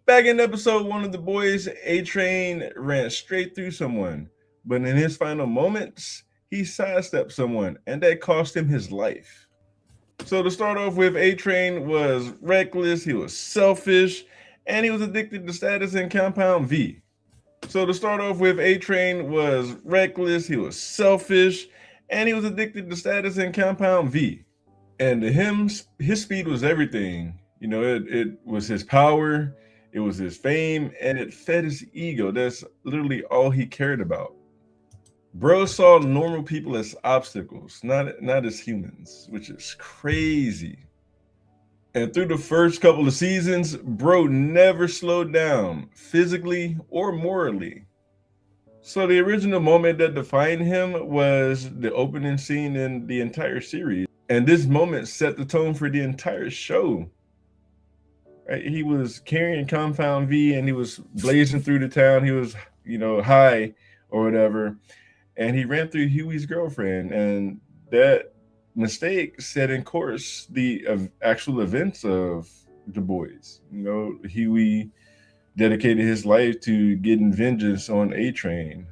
Back in episode one of The Boys, A-Train ran straight through someone, but in his final moments, he sidestepped someone, and that cost him his life. So to start off with, A-Train was reckless, he was selfish, and he was addicted to status in Compound V. So to start off with, A-Train was reckless, he was selfish, and he was addicted to status in Compound V. And to him, his speed was everything. It was his power, it was his fame, and it fed his ego. That's literally all he cared about. Bro saw normal people as obstacles, not as humans, which is crazy. And through the first couple of seasons, bro never slowed down, physically or morally. So the original moment that defined him was the opening scene in the entire series. And this moment set the tone for the entire show. Right? He was carrying Compound V and he was blazing through the town. He was, high or whatever. And he ran through Hughie's girlfriend. And that mistake set in course the actual events of The Boys. Hughie dedicated his life to getting vengeance on A-Train.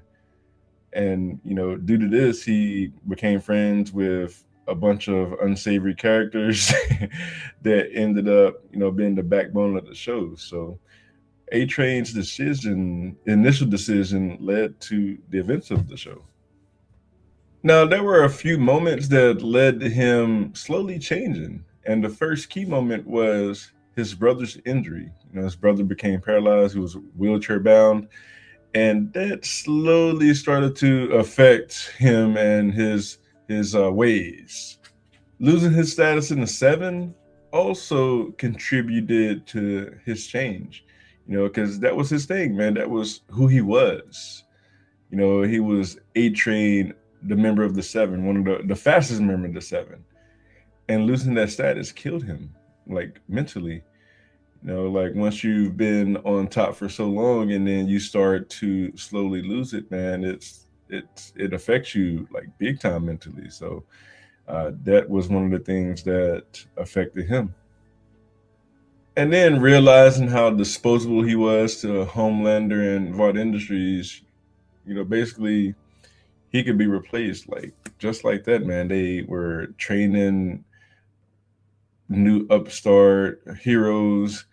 And, due to this, he became friends with a bunch of unsavory characters that ended up, being the backbone of the show. So A-Train's initial decision led to the events of the show. Now, there were a few moments that led to him slowly changing. And the first key moment was his brother's injury. His brother became paralyzed, he was wheelchair bound, and that slowly started to affect him and his ways. Losing his status in the seven also contributed to his change, because that was his thing, man. That was who he was. He was A-Train, the member of the seven, one of the fastest member of the seven. And losing that status killed him, like mentally. Like once you've been on top for so long and then you start to slowly lose it, man, it affects you like big time mentally. So that was one of the things that affected him. And then realizing how disposable he was to Homelander and Vought Industries, basically he could be replaced like just like that, man. They were training new upstart heroes,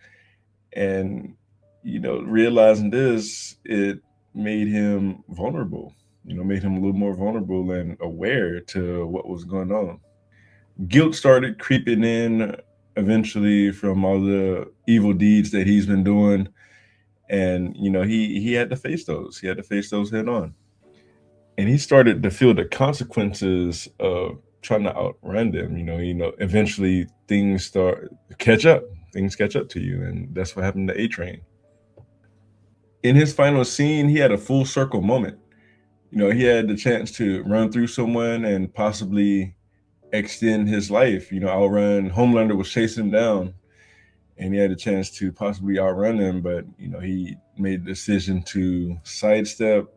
and realizing this, it made him vulnerable. Made him a little more vulnerable and aware to what was going on. Guilt started creeping in eventually from all the evil deeds that he's been doing, and he had to face those. He had to face those head on, and he started to feel the consequences of trying to outrun them. Eventually things start catch up. Things catch up to you, and that's what happened to A-Train. In his final scene, he had a full circle moment. He had the chance to run through someone and possibly extend his life. Outrun. Homelander was chasing him down, and he had a chance to possibly outrun him, but he made the decision to sidestep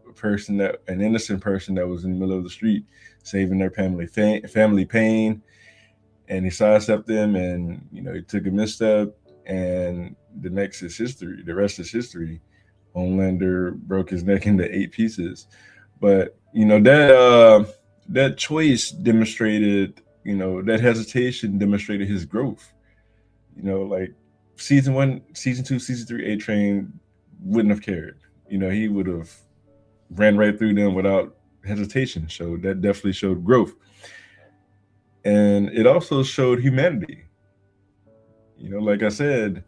an innocent person that was in the middle of the street, saving their family pain, and he sidestepped them, and he took a misstep, and the next is history. The rest is history. Homelander broke his neck into 8 pieces, but that choice demonstrated, that hesitation demonstrated his growth. Like season 1, season 2, season 3, A-Train wouldn't have cared. He would have ran right through them without hesitation. So that definitely showed growth. And it also showed humanity. Like I said,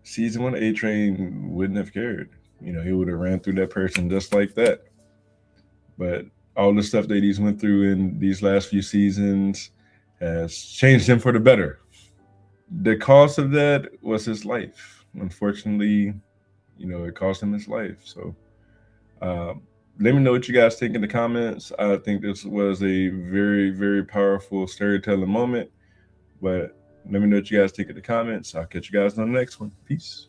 season 1 A-Train wouldn't have cared. He would have ran through that person just like that. But all the stuff that he's went through in these last few seasons has changed him for the better. The cost of that was his life. Unfortunately, it cost him his life. So let me know what you guys think in the comments. I think this was a very, very powerful storytelling moment. But let me know what you guys think in the comments. I'll catch you guys on the next one. Peace.